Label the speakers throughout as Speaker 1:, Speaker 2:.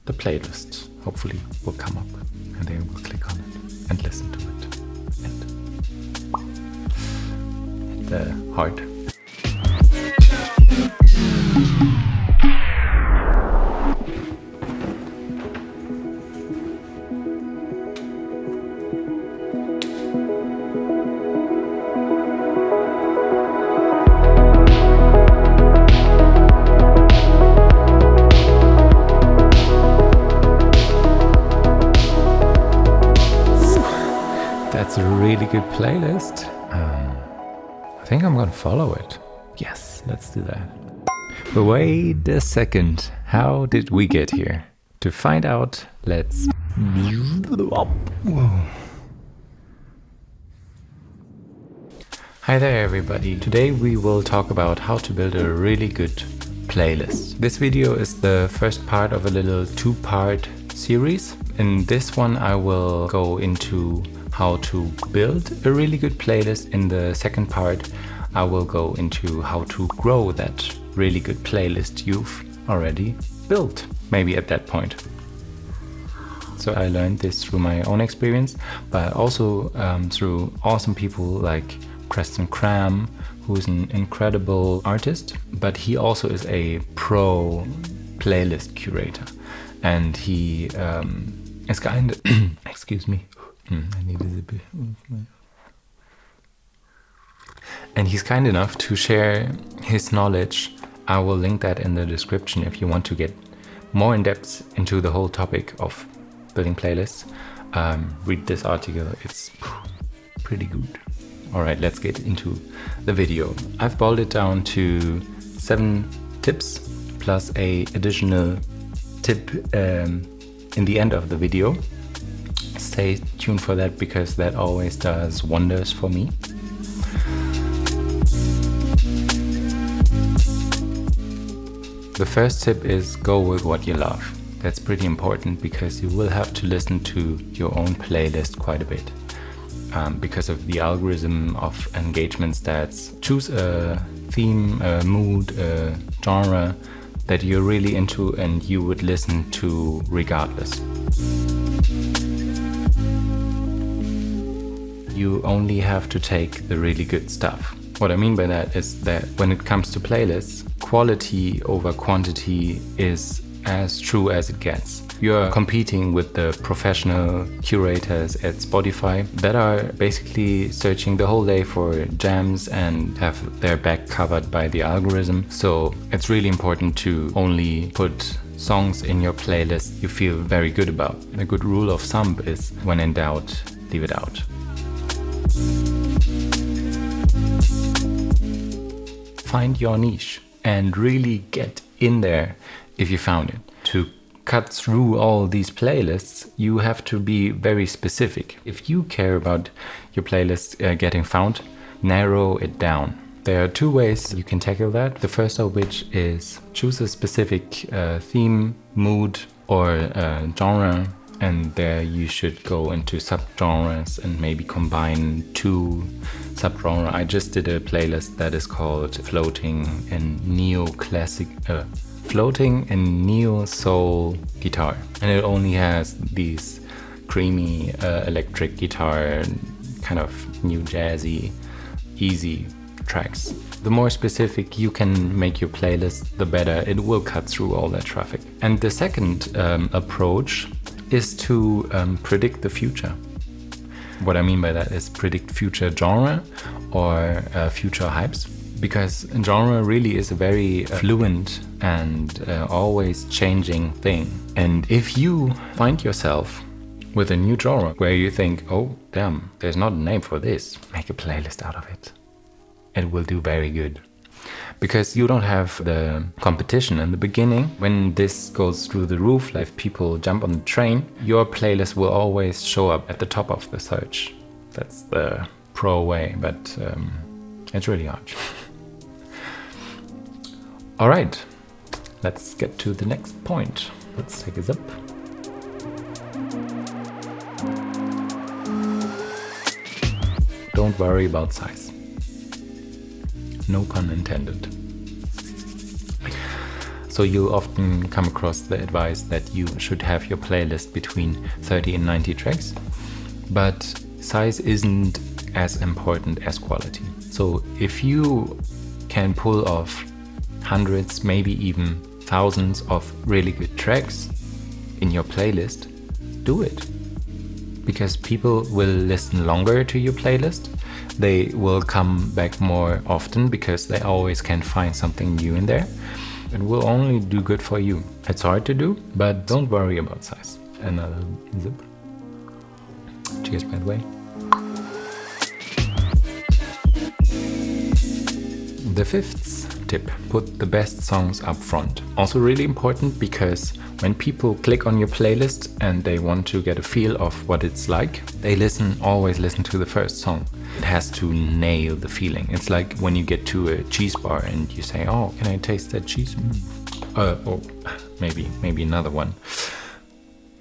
Speaker 1: the playlist hopefully will come up and they will click on it and listen to it and hit the heart. That's a really good playlist. I think I'm gonna follow it. Yes, let's do that. But wait a second. How did we get here? To find out, let's... Hi there everybody. Today we will talk about how to build a really good playlist. This video is the first part of a little two-part series. In this one I will go into how to build a really good playlist. In the second part I will go into how to grow that really good playlist you've already built, maybe at that point. So I learned this through my own experience, but also through awesome people like Preston Cram, who's an incredible artist, but he also is a pro playlist curator, and he is kind of excuse me, I needed a bit. And he's kind enough to share his knowledge. I will link that in the description if you want to get more in depth into the whole topic of building playlists. Read this article, it's pretty good. Alright, let's get into the video. I've boiled it down to 7 tips plus a additional tip in the end of the video. Stay tuned for that because that always does wonders for me. The first tip is go with what you love. That's pretty important because you will have to listen to your own playlist quite a bit because of the algorithm of engagement stats. Choose a theme, a mood, a genre that you're really into and you would listen to regardless. You only have to take the really good stuff. What I mean by that is that when it comes to playlists, quality over quantity is as true as it gets. You're competing with the professional curators at Spotify that are basically searching the whole day for jams and have their back covered by the algorithm. So it's really important to only put songs in your playlist you feel very good about. A good rule of thumb is when in doubt, leave it out. Find your niche and really get in there if you found it. To cut through all these playlists, you have to be very specific. If you care about your playlist getting found, narrow it down. There are 2 ways you can tackle that. The first of which is choose a specific theme, mood, or genre, and there you should go into subgenres and maybe combine 2 subgenres. I just did a playlist that is called Floating and Floating and Neo Soul Guitar, and it only has these creamy electric guitar, kind of new jazzy, easy tracks. The more specific you can make your playlist, the better it will cut through all that traffic. And the second approach is to predict the future. What I mean by that is predict future genre or future hypes, because genre really is a very fluent and always changing thing. And if you find yourself with a new genre where you think, oh damn, there's not a name for this, make a playlist out of it. It will do very good. Because you don't have the competition in the beginning. When this goes through the roof, like people jump on the train, your playlist will always show up at the top of the search. That's the pro way, but it's really hard. All right, let's get to the next point. Let's take this up. Don't worry about size. No pun intended. So you'll often come across the advice that you should have your playlist between 30 and 90 tracks. But size isn't as important as quality. So if you can pull off hundreds, maybe even thousands of really good tracks in your playlist, do it. Because people will listen longer to your playlist. They will come back more often because they always can find something new in there. It will only do good for you. It's hard to do, but don't worry about size. Another zip. Cheers, by the way. The fifth tip, put the best songs up front. Also really important because when people click on your playlist and they want to get a feel of what it's like, they always listen to the first song. It has to nail the feeling. It's like when you get to a cheese bar and you say, oh, can I taste that cheese? Or maybe another one.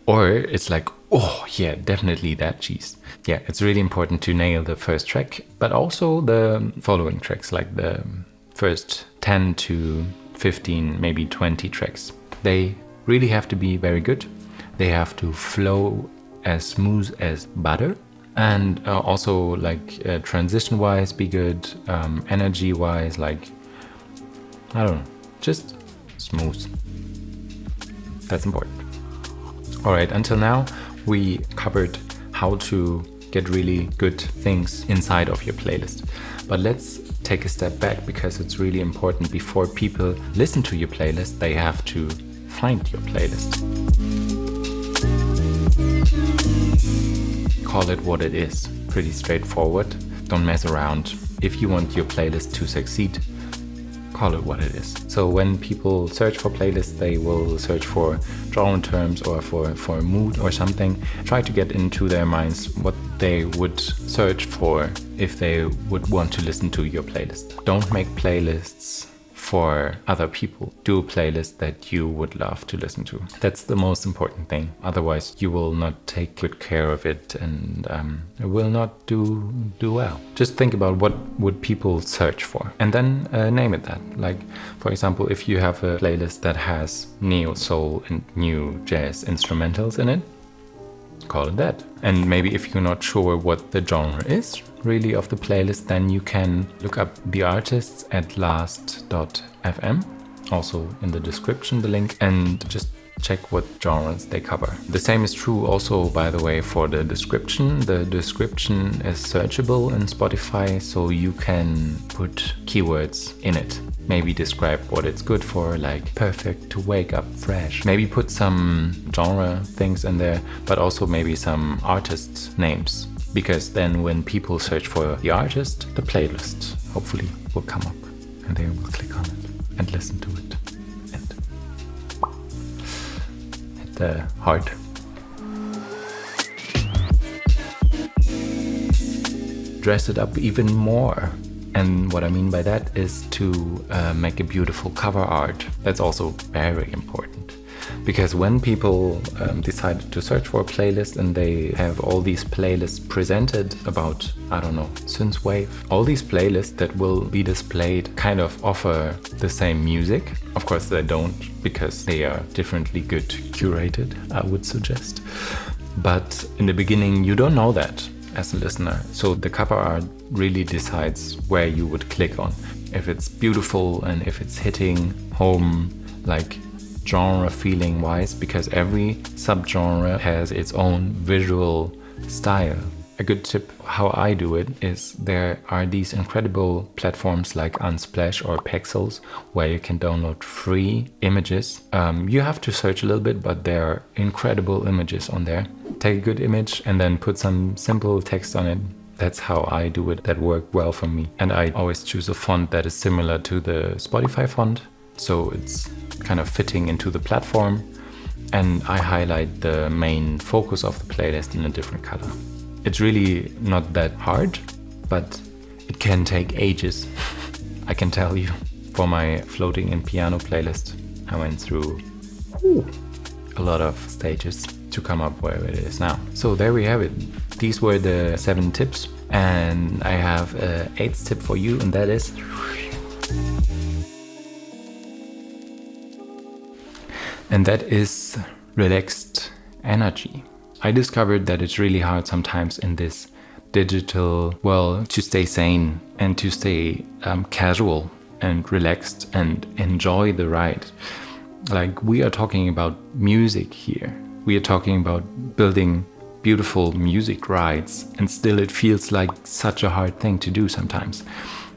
Speaker 1: Or it's like, oh yeah, definitely that cheese. Yeah, it's really important to nail the first track, but also the following tracks, like the first 10 to 15, maybe 20 tracks. They really have to be very good. They have to flow as smooth as butter. And also like transition-wise be good, energy-wise, like, I don't know, just smooth. That's important. Alright, until now we covered how to get really good things inside of your playlist. But let's take a step back because it's really important. Before people listen to your playlist, they have to find your playlist. Call it what it is. Pretty straightforward. Don't mess around. If you want your playlist to succeed, call it what it is. So when people search for playlists, they will search for genre terms or for a mood or something. Try to get into their minds what they would search for if they would want to listen to your playlist. Don't make playlists for other people. Do a playlist that you would love to listen to. That's the most important thing. Otherwise, you will not take good care of it and it will not do well. Just think about what would people search for and then name it that. Like, for example, if you have a playlist that has neo soul and new jazz instrumentals in it, call it that. And maybe if you're not sure what the genre is really of the playlist, then you can look up the artists at last.fm, also in the description, the link, and just check what genres they cover. The same is true also, by the way, for the description. The description is searchable in Spotify, so you can put keywords in it. Maybe describe what it's good for, like perfect to wake up fresh. Maybe put some genre things in there, but also maybe some artist names. Because then when people search for the artist, the playlist hopefully will come up and they will click on it and listen to it and hit the heart. Dress it up even more. And what I mean by that is to make a beautiful cover art. That's also very important. Because when people decide to search for a playlist and they have all these playlists presented about, I don't know, synthwave, all these playlists that will be displayed kind of offer the same music. Of course they don't, because they are differently good curated, I would suggest. But in the beginning you don't know that as a listener. So the cover art really decides where you would click on. If it's beautiful and if it's hitting home, like genre feeling wise, because every subgenre has its own visual style. A good tip how I do it is there are these incredible platforms like Unsplash or Pexels where you can download free images. You have to search a little bit, but there are incredible images on there. Take a good image and then put some simple text on it. That's how I do it. That worked well for me. And I always choose a font that is similar to the Spotify font, so it's kind of fitting into the platform, and I highlight the main focus of the playlist in a different color. It's really not that hard, but it can take ages. I can tell you. For my floating in piano playlist, I went through a lot of stages to come up where it is now. So there we have it. These were the 7 tips, and I have an 8th tip for you, and that is and that is relaxed energy. I discovered that it's really hard sometimes in this digital world to stay sane and to stay casual and relaxed and enjoy the ride. Like, we are talking about music here. We are talking about building beautiful music rides, and still it feels like such a hard thing to do sometimes.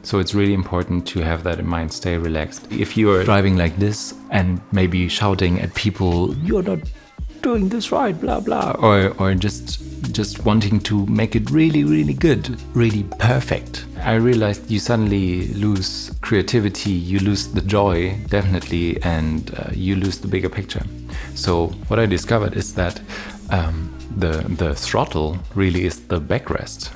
Speaker 1: So it's really important to have that in mind, stay relaxed. If you are driving like this and maybe shouting at people, "You're not doing this right, blah blah," or just wanting to make it really, really good, really perfect, I realized you suddenly lose creativity, you lose the joy, definitely, and you lose the bigger picture. So what I discovered is that the throttle really is the backrest.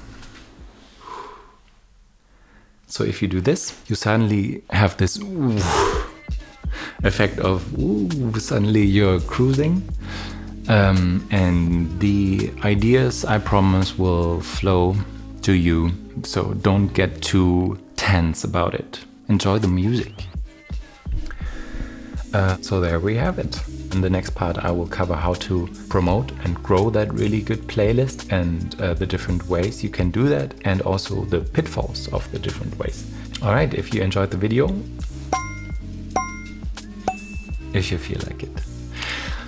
Speaker 1: So if you do this, you suddenly have this effect of suddenly you're cruising, and the ideas, I promise, will flow to you. So don't get too tense about it. Enjoy the music. So there we have it. In the next part, I will cover how to promote and grow that really good playlist, and the different ways you can do that, and also the pitfalls of the different ways. All right, if you enjoyed the video, if you feel like it.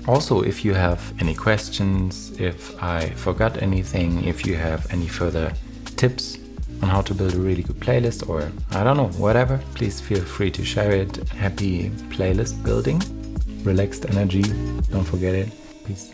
Speaker 1: Also, if you have any questions, if I forgot anything, if you have any further tips on how to build a really good playlist, or I don't know, whatever, please feel free to share it. Happy playlist building, relaxed energy, don't forget it. Peace.